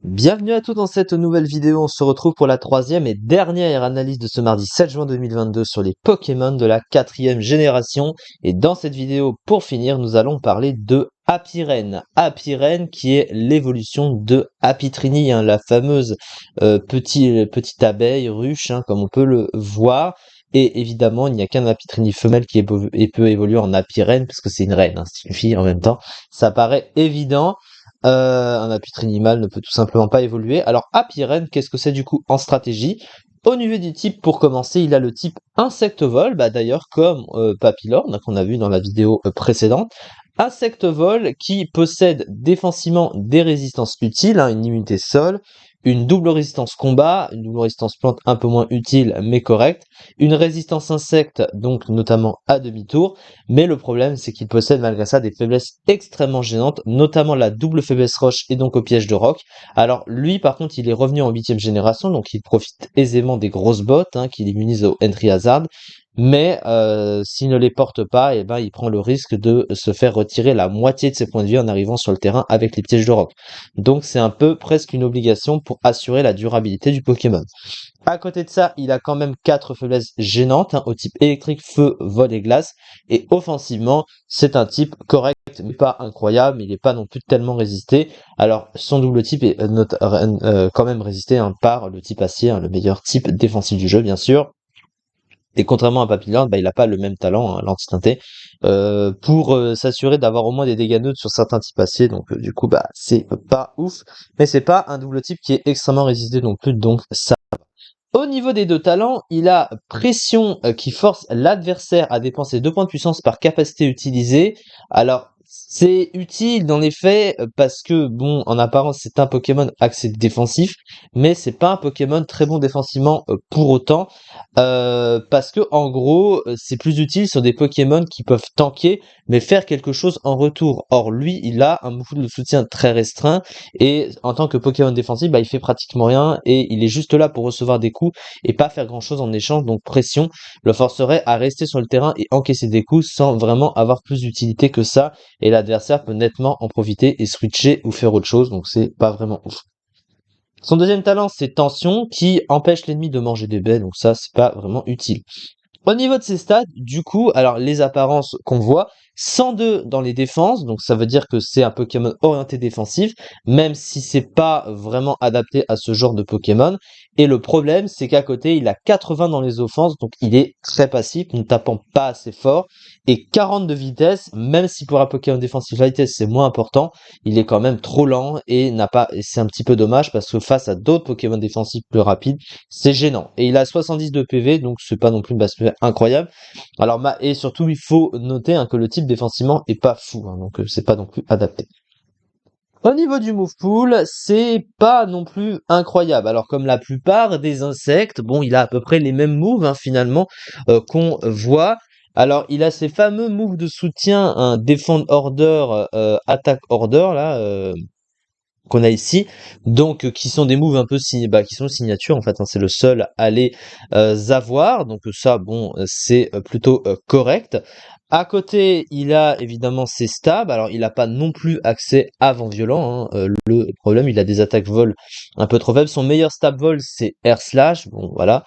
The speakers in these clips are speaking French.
Bienvenue à tous dans cette nouvelle vidéo, on se retrouve pour la troisième et dernière analyse de ce mardi 7 juin 2022 sur les Pokémon de la 4e génération. Et dans cette vidéo, pour finir, nous allons parler de Happyren. Happyren qui est l'évolution de Happy-Trini, la fameuse petite abeille ruche, comme on peut le voir. Et évidemment, il n'y a qu'un Happy-Trini femelle qui peut évoluer en Happyren, parce que c'est une reine, c'est une fille en même temps. Ça paraît évident. Un Happy-Trini mâle ne peut tout simplement pas évoluer. Alors Happyren, qu'est-ce que c'est du coup en stratégie? Au niveau du type, pour commencer, il a le type Insectovol, d'ailleurs comme Papillorn, qu'on a vu dans la vidéo précédente. Insectovol qui possède défensivement des résistances utiles, une immunité sol, une double résistance combat, une double résistance plante un peu moins utile mais correcte, une résistance insecte, donc notamment à demi-tour, mais le problème c'est qu'il possède malgré ça des faiblesses extrêmement gênantes, notamment la double faiblesse roche et donc au piège de roc. Alors lui par contre il est revenu en 8e génération, donc il profite aisément des grosses bottes qui l'immunisent au Entry Hazard, mais s'il ne les porte pas, il prend le risque de se faire retirer la moitié de ses points de vie en arrivant sur le terrain avec les pièges de roc. Donc c'est un peu presque une obligation pour assurer la durabilité du Pokémon. À côté de ça, il a quand même 4 faiblesses gênantes au type électrique, feu, vol et glace. Et offensivement, c'est un type correct, mais pas incroyable. Il n'est pas non plus tellement résisté. Alors, son double type est quand même résisté par le type acier, le meilleur type défensif du jeu, bien sûr. Et contrairement à Papillon, il n'a pas le même talent, l'anti-teinté, pour s'assurer d'avoir au moins des dégâts neutres sur certains types acier. Donc, du coup, c'est pas ouf. Mais c'est pas un double type qui est extrêmement résisté non plus. Donc, ça. Au niveau des deux talents, il a pression qui force l'adversaire à dépenser 2 points de puissance par capacité utilisée. Alors, c'est utile dans les faits parce que, bon, en apparence, c'est un Pokémon axé défensif, mais c'est pas un Pokémon très bon défensivement pour autant, parce que en gros, c'est plus utile sur des Pokémon qui peuvent tanker, mais faire quelque chose en retour. Or, lui, il a un mouvement de soutien très restreint, et en tant que Pokémon défensif, il fait pratiquement rien, et il est juste là pour recevoir des coups et pas faire grand chose en échange, donc pression le forcerait à rester sur le terrain et encaisser des coups sans vraiment avoir plus d'utilité que ça, et l'adversaire peut nettement en profiter et switcher ou faire autre chose, donc c'est pas vraiment ouf. Son deuxième talent, c'est Tension, qui empêche l'ennemi de manger des baies, donc ça, c'est pas vraiment utile. Au niveau de ses stats, du coup, alors les apparences qu'on voit, 102 dans les défenses, donc ça veut dire que c'est un Pokémon orienté défensif, même si c'est pas vraiment adapté à ce genre de Pokémon. Et le problème, c'est qu'à côté, il a 80 dans les offenses, donc il est très passif, ne tapant pas assez fort, et 40 de vitesse, même si pour un Pokémon défensif la vitesse c'est moins important, il est quand même trop lent et et c'est un petit peu dommage parce que face à d'autres Pokémon défensifs plus rapides, c'est gênant. Et il a 70 de PV, donc c'est pas non plus une base PV incroyable. Alors, et surtout, il faut noter que le type défensivement est pas fou, donc c'est pas non plus adapté. Au niveau du move pool, c'est pas non plus incroyable. Alors, comme la plupart des insectes, bon, il a à peu près les mêmes moves, finalement, qu'on voit. Alors, il a ces fameux moves de soutien, un Defend Order, Attack Order, là, qu'on a ici, donc qui sont des moves un peu qui sont signature en fait, c'est le seul à les avoir, donc ça bon c'est plutôt correct. À côté, il a évidemment ses stabs, alors il n'a pas non plus accès à vent violent, le problème il a des attaques vol un peu trop faibles, son meilleur stab vol c'est Air Slash, bon voilà.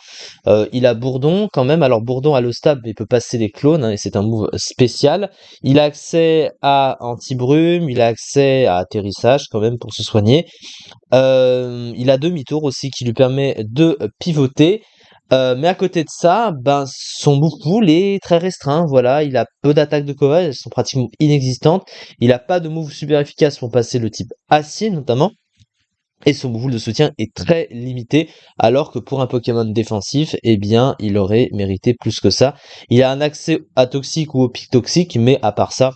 Il a Bourdon quand même, alors Bourdon a le stab mais il peut passer les clones, et c'est un move spécial. Il a accès à anti-brume, il a accès à atterrissage quand même pour se soigner. Il a demi-tour aussi qui lui permet de pivoter. Mais à côté de ça, son move pool est très restreint. Voilà, il a peu d'attaques de cover, elles sont pratiquement inexistantes. Il a pas de move super efficace pour passer le type acier notamment. Et son move de soutien est très limité, alors que pour un Pokémon défensif, il aurait mérité plus que ça. Il a un accès à toxique ou au pic toxique, mais à part ça,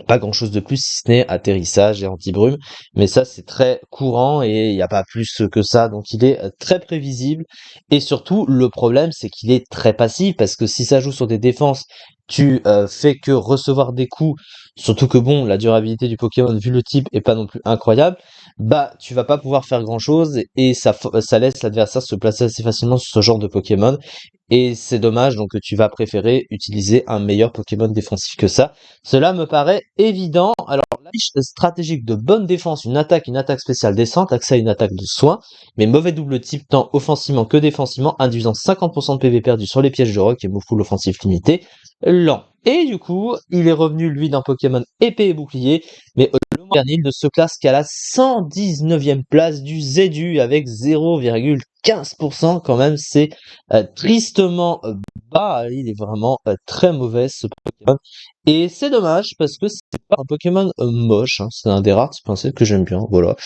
pas grand chose de plus si ce n'est atterrissage et anti-brume, mais ça c'est très courant et il n'y a pas plus que ça, donc il est très prévisible. Et surtout le problème c'est qu'il est très passif, parce que si ça joue sur des défenses, tu fais que recevoir des coups surtout que bon, la durabilité du Pokémon, vu le type, est pas non plus incroyable, bah tu vas pas pouvoir faire grand-chose et ça laisse l'adversaire se placer assez facilement sur ce genre de Pokémon. Et c'est dommage, donc tu vas préférer utiliser un meilleur Pokémon défensif que ça. Cela me paraît évident. Alors, la fiche stratégique de bonne défense, une attaque spéciale descente, accès à une attaque de soin, mais mauvais double type tant offensivement que défensivement, induisant 50% de PV perdu sur les pièges de rock et move full offensif limité, lent. Et du coup, il est revenu, lui, d'un Pokémon épée et bouclier, mais le Morganil ne se classe qu'à la 119e place du Zedu avec 0,15% quand même, c'est tristement bas, il est vraiment très mauvais ce Pokémon. Et c'est dommage parce que c'est pas un Pokémon moche, hein, c'est un des rares Pinsette que j'aime bien, voilà.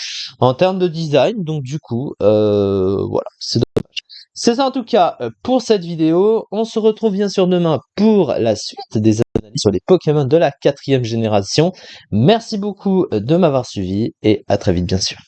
En termes de design, donc du coup, voilà, c'est dommage. C'est ça en tout cas pour cette vidéo. On se retrouve bien sûr demain pour la suite des analyses sur les Pokémon de la 4e génération. Merci beaucoup de m'avoir suivi et à très vite bien sûr.